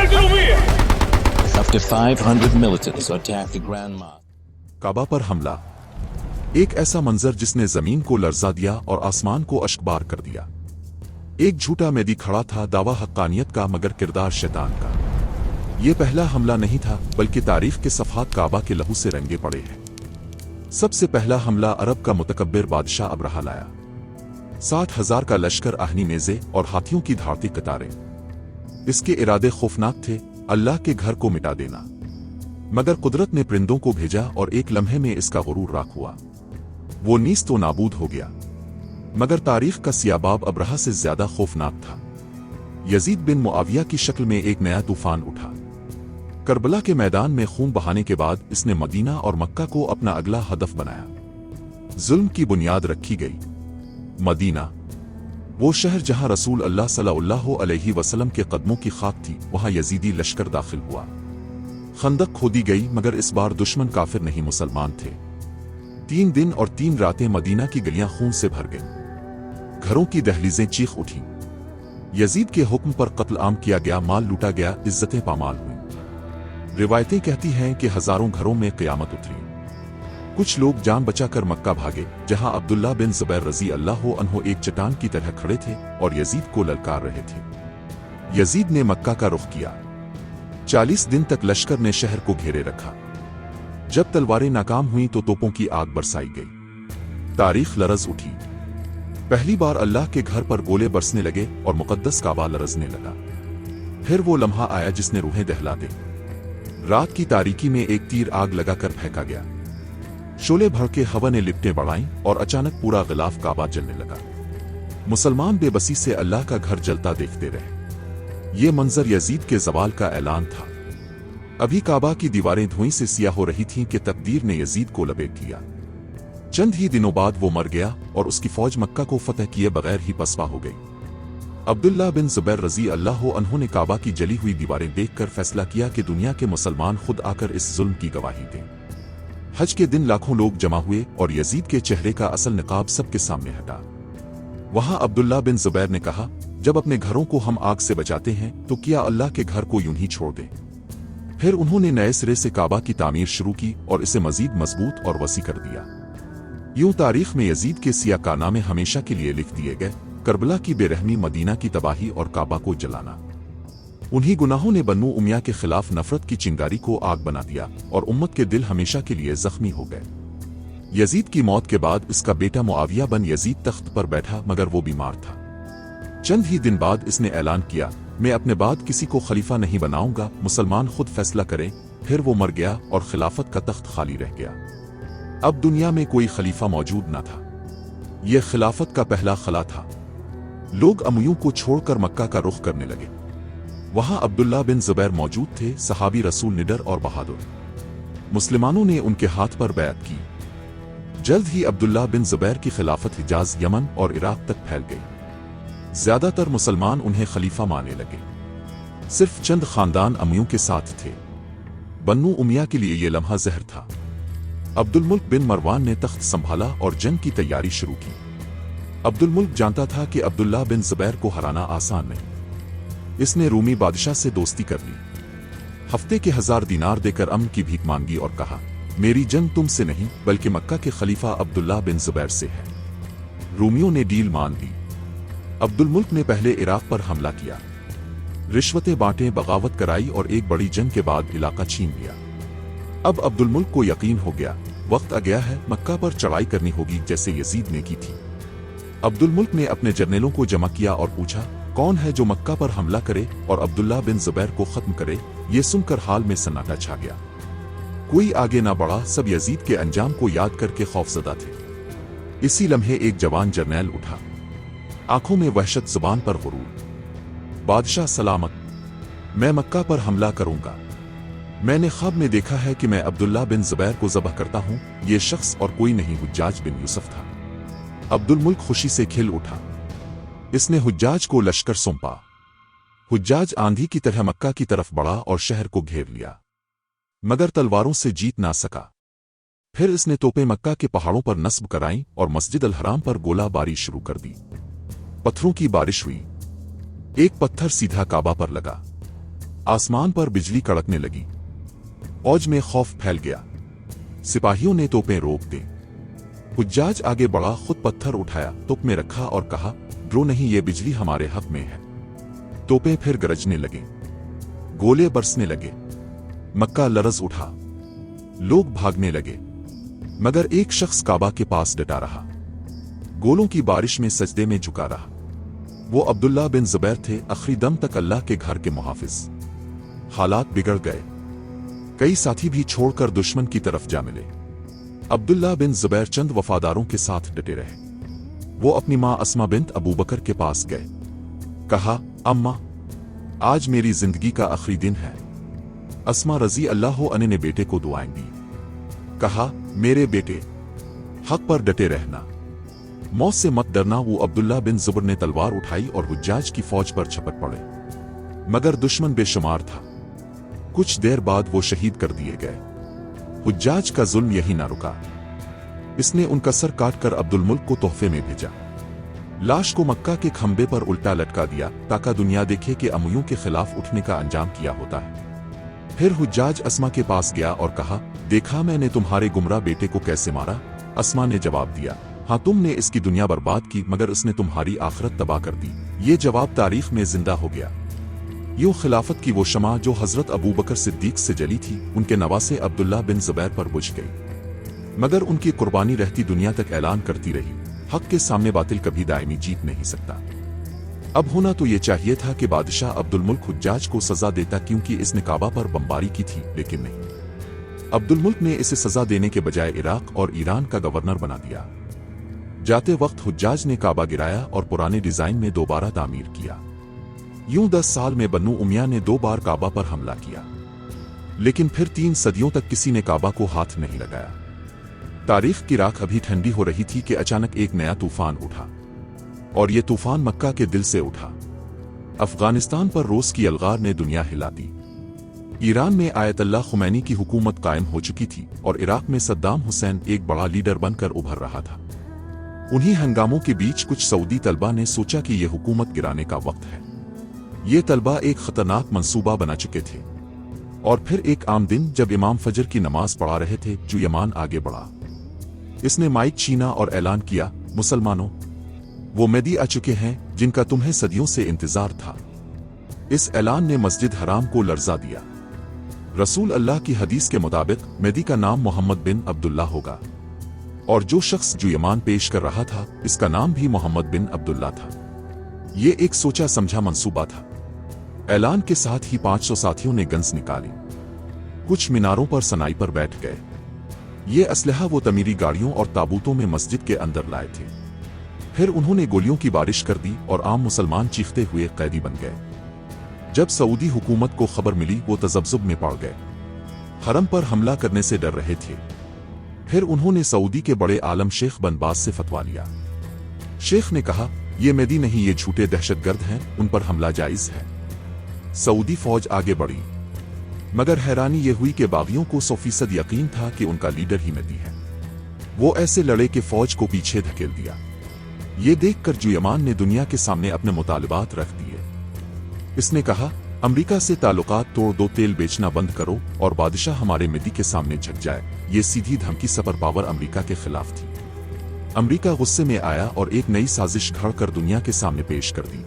Up to 500 militants attacked the Grand Mosque. काबा पर हमला। एक ऐसा मंजर जिसने जमीन को लर्जा दिया और आसमान को अश्कबार कर दिया। एक झूठा मेदी खड़ा था, दावा हक्कानियत का मगर किरदार शैतान का। यह पहला हमला नहीं था बल्कि तारीख के सफ़हात काबा के लहू से रंगे पड़े हैं। सबसे पहला हमला अरब का मुतकब्बिर बादशाह अब्रहा लाया। 60,000 का लश्कर, आहनी नेज़े और हाथियों की धारती कतारें। इसके इरादे खौफनाक थे, अल्लाह के घर को मिटा देना। मगर कुदरत ने परिंदों को भेजा और एक लम्हे में इसका गुरूर राख हुआ। वो नीस्त तो नाबूद हो गया। मगर तारीख का सियाबाब अब्रहा से ज्यादा खौफनाक था। यजीद बिन मुआविया की शक्ल में एक नया तूफान उठा। करबला के मैदान में खून बहाने के बाद इसने मदीना और मक्का को अपना अगला हदफ बनाया। जुल्म की बुनियाद रखी गई। मदीना, वो शहर जहां रसूल अल्लाह सल्लल्लाहु अलैहि वसल्लम के कदमों की खाक थी, वहां यजीदी लश्कर दाखिल हुआ। खंदक खोदी गई मगर इस बार दुश्मन काफिर नहीं मुसलमान थे। 3 दिन और 3 रातें मदीना की गलियां खून से भर गईं। घरों की दहलीजें चीख उठीं। यजीद के हुक्म पर कत्ल आम किया गया, माल लूटा गया, इज्जतें पामाल हुईं। रिवायतें कहती हैं कि हजारों घरों में क़यामत उतरी। कुछ लोग जान बचाकर मक्का भागे, जहां अब्दुल्ला बिन ज़ुबैर रज़ी अल्लाह अन्हु एक चट्टान की तरह खड़े थे और यजीद को ललकार रहे थे। यजीद ने मक्का का रुख किया। 40 दिन तक लश्कर ने शहर को घेरे रखा। जब तलवारें नाकाम हुईं तो तोपों की आग बरसाई गई। तारीख लरज उठी। पहली बार अल्लाह के घर पर गोले बरसने लगे और मुकद्दस काबा लरजने लगा। फिर वो लम्हा आया जिसने रूहें दहला दी। रात की तारीकी में एक तीर आग लगाकर फेंका गया। शोले भड़के, हवा ने लिपटें बढ़ाईं और अचानक पूरा गिलाफ काबा जलने लगा। मुसलमान बेबसी से अल्लाह का घर जलता देखते रहे। ये मंजर यजीद के ज़वाल का ऐलान था। अभी काबा की दीवारें धुएं से सियाह हो रही थीं कि तकदीर ने यजीद को लपेट लिया। चंद ही दिनों बाद वो मर गया और उसकी फौज मक्का को फतह किए बगैर ही पसपा हो गई। अब्दुल्ला बिन ज़ुबैर रज़ी अल्लाह अन्हु ने काबा की जली हुई दीवारें देखकर फैसला किया कि दुनिया के मुसलमान खुद आकर इस जुल्म की गवाही दें। हज के दिन लाखों लोग जमा हुए और यजीद के चेहरे का असल निकाब सबके सामने हटा। वहां अब्दुल्ला बिन ज़ुबैर ने कहा, जब अपने घरों को हम आग से बचाते हैं तो क्या अल्लाह के घर को यूं ही छोड़ दें? फिर उन्होंने नए सिरे से काबा की तामीर शुरू की और इसे मजीद मजबूत और वसी कर दिया। यूं तारीख में यजीद के सिया कारनामे हमेशा के लिए लिख दिए गए। करबला की बेरहमी, मदीना की तबाही और काबा को जलाना। उन्हीं गुनाहों ने बन्नू उमैया के खिलाफ नफरत की चिंगारी को आग बना दिया और उम्मत के दिल हमेशा के लिए जख्मी हो गए। यजीद की मौत के बाद इसका बेटा मुआविया बन यजीद तख्त पर बैठा, मगर वो बीमार था। चंद ही दिन बाद इसने ऐलान किया, मैं अपने बाद किसी को खलीफा नहीं बनाऊंगा, मुसलमान खुद फैसला करें। फिर वो मर गया और खिलाफत का तख्त खाली रह गया। अब दुनिया में कोई खलीफा मौजूद न था। यह खिलाफत का पहला खला था। लोग अमूयों को छोड़कर मक्का का रुख करने लगे। वहां अब्दुल्ला बिन ज़ुबैर मौजूद थे, सहाबी रसूल निडर और बहादुर। मुसलमानों ने उनके हाथ पर बैत की। जल्द ही अब्दुल्ला बिन ज़ुबैर की खिलाफत हिजाज, यमन और इराक तक फैल गई। ज्यादातर मुसलमान उन्हें खलीफा मानने लगे। सिर्फ चंद खानदान अमियों के साथ थे। बन्नू उमैया के लिए यह लम्हा जहर था। अब्दुल मुल्क बिन मरवान ने तख्त संभाला और जंग की तैयारी शुरू की। अब्दुल मुल्क जानता था कि अब्दुल्ला बिन ज़ुबैर को हराना आसान नहीं। इसने रूमी बादशाह से दोस्ती कर ली। हफ्ते के 1000 दीनार देकर अमन की भीख मांगी और कहा, मेरी जंग तुमसे नहीं बल्कि मक्का के खलीफा अब्दुल्ला बिन ज़ुबैर से है। रूमियों ने डील मान ली। अब्दुल मुल्क ने पहले इराक पर हमला किया, रिश्वतें बांटें, बगावत कराई और एक बड़ी जंग के बाद इलाका छीन लिया। अब अब्दुल मुल्क को यकीन हो गया, वक्त आ गया है, मक्का पर चढ़ाई करनी होगी जैसे यजीद ने की थी। अब्दुल मुल्क ने अपने जर्नेलों को जमा किया और पूछा, कौन है जो मक्का पर हमला करे और अब्दुल्ला बिन ज़ुबैर को खत्म करे? ये सुनकर हाल में सन्नाटा छा गया। कोई आगे ना बढ़ा, सब यजीद के अंजाम को याद करके खौफजदा थे। इसी लम्हे एक जवान जर्नैल उठा, आंखों में वहशत, जुबान पर गुरूर। बादशाह सलामत, मैं मक्का पर हमला करूंगा। मैंने ख्वाब में देखा है कि मैं अब्दुल्ला बिन ज़ुबैर को ज़बह करता हूं। ये शख्स और कोई नहीं, हुज्जाज बिन यूसुफ था। अब्दुल मुल्क खुशी से खिल उठा। इसने हुज्जाज को लश्कर सौंपा। हुज्जाज आंधी की तरह मक्का की तरफ बढ़ा और शहर को घेर लिया, मगर तलवारों से जीत ना सका। फिर इसने तोपें मक्का के पहाड़ों पर नस्ब कराईं और मस्जिद अल हराम पर गोलाबारी शुरू कर दी। पत्थरों की बारिश हुई। एक पत्थर सीधा काबा पर लगा। आसमान पर बिजली कड़कने लगी। फौज में खौफ फैल गया। सिपाहियों ने तोपें रोक दी। हुज्जाज आगे बढ़ा, खुद पत्थर उठाया, तोप में रखा और कहा, ड्रो नहीं, ये बिजली हमारे हक में है। तोपें फिर गरजने लगे, गोले बरसने लगे। मक्का लरज उठा, लोग भागने लगे, मगर एक शख्स काबा के पास डटा रहा, गोलों की बारिश में सजदे में झुका रहा। वो अब्दुल्ला बिन जुबैर थे, आखिरी दम तक अल्लाह के घर के मुहाफिज। हालात बिगड़ गए, कई साथी भी छोड़कर दुश्मन की तरफ जा मिले। अब्दुल्ला बिन जुबैर चंद वफादारों के साथ डटे रहे। वो अपनी मां अस्मा बिन्त अबू बकर के पास गए, कहा, अम्मा, आज मेरी जिंदगी का आखिरी दिन है। अस्मा रजी अल्लाह अन्हा ने बेटे को दुआएं दी। कहा, मेरे बेटे, हक पर डटे रहना, मौत से मत डरना। वो अब्दुल्ला बिन जुबैर ने तलवार उठाई और हुज्जाज की फौज पर झपट पड़े, मगर दुश्मन बेशुमार था। कुछ देर बाद वो शहीद कर दिए गए। हुज्जाज का जुल्म यही ना रुका। इसने उनका सर काटकर अब्दुल मुल्क को तोहफे में भेजा। लाश को मक्का के खंबे पर उल्टा लटका दिया ताकि दुनिया देखे कि अमवियों के खिलाफ उठने का अंजाम किया होता है। फिर हुज्जाज अस्मा के पास गया और कहा, देखा मैंने तुम्हारे गुमराह बेटे को कैसे मारा। अस्मा ने जवाब दिया, हाँ, तुमने इसकी दुनिया बर्बाद की, मगर उसने तुम्हारी आखिरत तबाह कर दी। ये जवाब तारीख में जिंदा हो गया। यूं खिलाफत की वो शमा जो हजरत अबू बकर सिद्दीक से जली थी, उनके नवासे अब्दुल्ला बिन जुबैर पर बुझ गई, मगर उनकी कुर्बानी रहती दुनिया तक ऐलान करती रही, हक के सामने बातिल कभी दायमी जीत नहीं सकता। अब होना तो ये चाहिए था कि बादशाह अब्दुल मुल्क हुज्जाज को सजा देता, क्योंकि इसने काबा पर बमबारी की थी, लेकिन नहीं। अब्दुल मुल्क ने इसे सजा देने के बजाय इराक और ईरान का गवर्नर बना दिया। जाते वक्त हुज्जाज ने काबा गिराया और पुराने डिजाइन में दोबारा तामीर किया। यूं 10 साल में बन्नू उमिया ने 2 बार काबा पर हमला किया, लेकिन फिर 3 सदियों तक किसी ने काबा को हाथ नहीं लगाया। तारीख की राख अभी ठंडी हो रही थी कि अचानक एक नया तूफान उठा, और ये तूफान मक्का के दिल से उठा। अफगानिस्तान पर रूस की अलगार ने दुनिया हिला दी। ईरान में आयतुल्लाह खुमैनी की हुकूमत कायम हो चुकी थी और इराक में सद्दाम हुसैन एक बड़ा लीडर बनकर उभर रहा था। उन्हीं हंगामों के बीच कुछ सऊदी तलबा ने सोचा कि यह हुकूमत गिराने का वक्त है। ये तलबा एक खतरनाक मंसूबा बना चुके थे, और फिर एक आम दिन जब इमाम फजर की नमाज पढ़ा रहे थे, जुयमान आगे बढ़ा। इसने माइक छीना और ऐलान किया, मुसलमानों, वो मेहदी आ चुके हैं जिनका तुम्हें सदियों से इंतजार था। इस ऐलान ने मस्जिद हराम को लर्जा दिया। रसूल अल्लाह की हदीस के मुताबिक मेहदी का नाम मोहम्मद बिन अब्दुल्ला होगा, और जो शख्स जुयमान पेश कर रहा था, इसका नाम भी मोहम्मद बिन अब्दुल्ला था। ये एक सोचा समझा मंसूबा था। ऐलान के साथ ही 500 साथियों ने गन्स निकाली। कुछ मीनारों पर सनाइपर बैठ गए। ये असलहा वो तमीरी गाड़ियों और ताबूतों में मस्जिद के अंदर लाए थे। फिर उन्होंने गोलियों की बारिश कर दी और आम मुसलमान चीखते हुए कैदी बन गए। जब सऊदी हुकूमत को खबर मिली, वो तजब्जुब में पड़ गए। हरम पर हमला करने से डर रहे थे। फिर उन्होंने सऊदी के बड़े आलम शेख बन बाज से फतवा लिया। शेख ने कहा, ये मेहदी नहीं, ये झूठे दहशतगर्द हैं, उन पर हमला जायज है। सऊदी फौज आगे बढ़ी, मगर हैरानी ये हुई कि बागियों को 100% यकीन था कि उनका लीडर ही मेहदी है। वो ऐसे लड़े कि फौज को पीछे धकेल दिया। ये देखकर जुयमान ने दुनिया के सामने अपने मुतालिबात रख दिए। इसने कहा, अमेरिका से ताल्लुकात तोड़ दो, तेल बेचना बंद करो, और बादशाह हमारे मेहदी के सामने झुक जाए। ये सीधी धमकी सुपर पावर अमेरिका के खिलाफ थी। अमेरिका गुस्से में आया और एक नई साजिश घड़कर दुनिया के सामने पेश कर दी।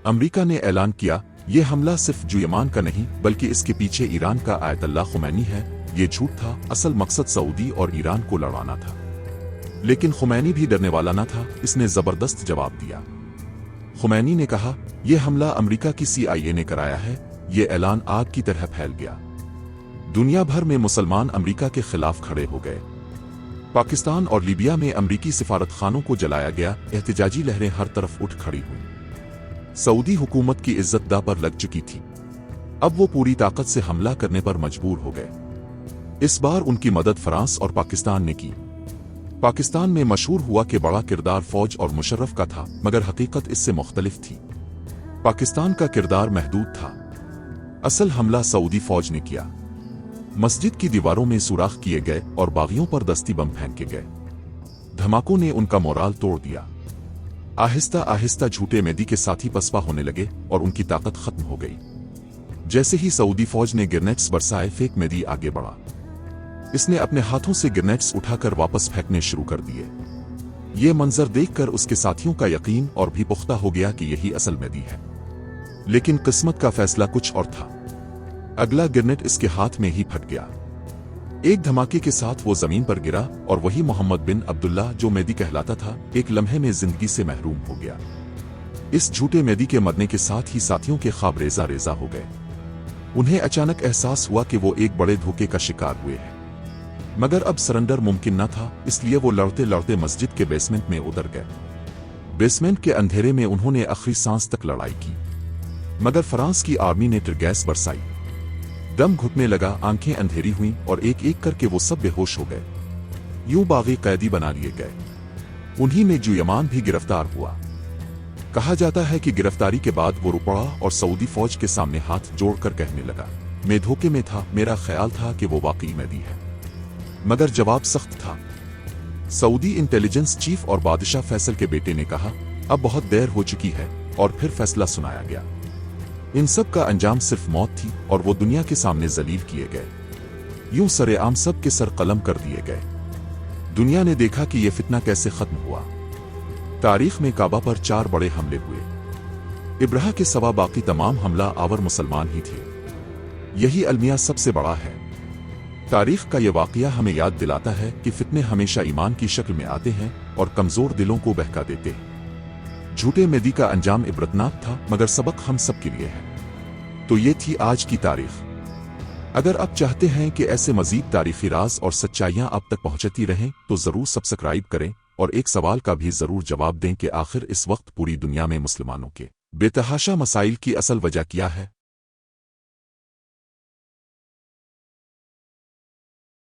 अमेरिका ने ऐलान किया, ये हमला सिर्फ जुयमान का नहीं, बल्कि इसके पीछे ईरान का आयतुल्लाह खुमैनी है। ये झूठ था, असल मकसद सऊदी और ईरान को लड़वाना था। लेकिन खुमैनी भी डरने वाला न था। इसने जबरदस्त जवाब दिया। खुमैनी ने कहा, यह हमला अमेरिका की CIA ने कराया है। ये ऐलान आग की तरह फैल गया। दुनिया भर में मुसलमान अमेरिका के खिलाफ खड़े हो गए। पाकिस्तान और लीबिया में अमेरिकी सिफारतखानों को जलाया गया। एहतजाजी लहरें हर तरफ उठ खड़ी हुई। सऊदी हुकूमत की इज्जत दांव पर लग चुकी थी। अब वो पूरी ताकत से हमला करने पर मजबूर हो गए। इस बार उनकी मदद फ्रांस और पाकिस्तान ने की। पाकिस्तान में मशहूर हुआ कि बड़ा किरदार फौज और मुशर्रफ का था, मगर हकीकत इससे मुख्तलिफ थी। पाकिस्तान का किरदार महदूद था। असल हमला सऊदी फौज ने किया। मस्जिद की दीवारों में सुराख किए गए और बागियों पर दस्ती बम फेंके गए। धमाकों ने उनका मोराल तोड़ दिया। आहिस्ता आहिस्ता झूठे मेहदी के साथी पसपा होने लगे और उनकी ताकत खत्म हो गई। जैसे ही सऊदी फौज ने ग्रेनेड्स बरसाए, फेक मेदी आगे बढ़ा। इसने अपने हाथों से ग्रेनेड्स उठाकर वापस फेंकने शुरू कर दिए। ये मंजर देखकर उसके साथियों का यकीन और भी पुख्ता हो गया कि यही असल मेदी है। लेकिन किस्मत का फैसला कुछ और था। अगला ग्रेनेड इसके हाथ में ही फट गया। एक धमाके के साथ वो जमीन पर गिरा और वही मोहम्मद बिन अब्दुल्ला जो मेदी कहलाता था, एक लम्हे में जिंदगी से महरूम हो गया। इस झूठे मेदी के मरने के साथ ही साथियों के ख्वाब रेजा रेजा हो गए। उन्हें अचानक एहसास हुआ कि वो एक बड़े धोखे का शिकार हुए हैं। मगर अब सरेंडर मुमकिन न था, इसलिए वो लड़ते लड़ते मस्जिद के बेसमेंट में उतर गए। बेसमेंट के अंधेरे में उन्होंने आखिरी सांस तक लड़ाई की, मगर फ्रांस की आर्मी ने टीयर गैस बरसाई। दम घुटने लगा, आंखें अंधेरी हुईं और एक एक करके वो सब बेहोश हो गए। यूं बागी कैदी बना लिए गए। उन्हीं में जुयमान भी गिरफ्तार हुआ। कहा जाता है कि गिरफ्तारी के बाद वो रुपड़ा और सऊदी फौज के सामने हाथ जोड़कर कहने लगा, मैं धोखे में था, मेरा ख्याल था कि वो वाकई मेदी है। मगर जवाब सख्त था। सऊदी इंटेलिजेंस चीफ और बादशाह फैसल के बेटे ने कहा, अब बहुत देर हो चुकी है, और फिर फैसला सुनाया गया। इन सब का अंजाम सिर्फ मौत थी और वो दुनिया के सामने जलील किए गए। यूं सरेआम सब के सर कलम कर दिए गए। दुनिया ने देखा कि यह फितना कैसे खत्म हुआ। तारीख में काबा पर 4 बड़े हमले हुए। इब्राह के सिवा बाकी तमाम हमला आवर मुसलमान ही थे। यही अलमिया सबसे बड़ा है। तारीख का यह वाकया हमें याद दिलाता है कि फितने हमेशा ईमान की शक्ल में आते हैं और कमजोर दिलों को बहका देते हैं। झूठे मेदी का अंजाम इबरतनाक था, मगर सबक हम सब के लिए है। तो ये थी आज की तारीख। अगर आप चाहते हैं कि ऐसे मजीद तारीखी राज और सच्चाइयां आप तक पहुंचती रहें तो जरूर सब्सक्राइब करें और एक सवाल का भी जरूर जवाब दें कि आखिर इस वक्त पूरी दुनिया में मुसलमानों के बेतहाशा मसाइल की असल वजह क्या है।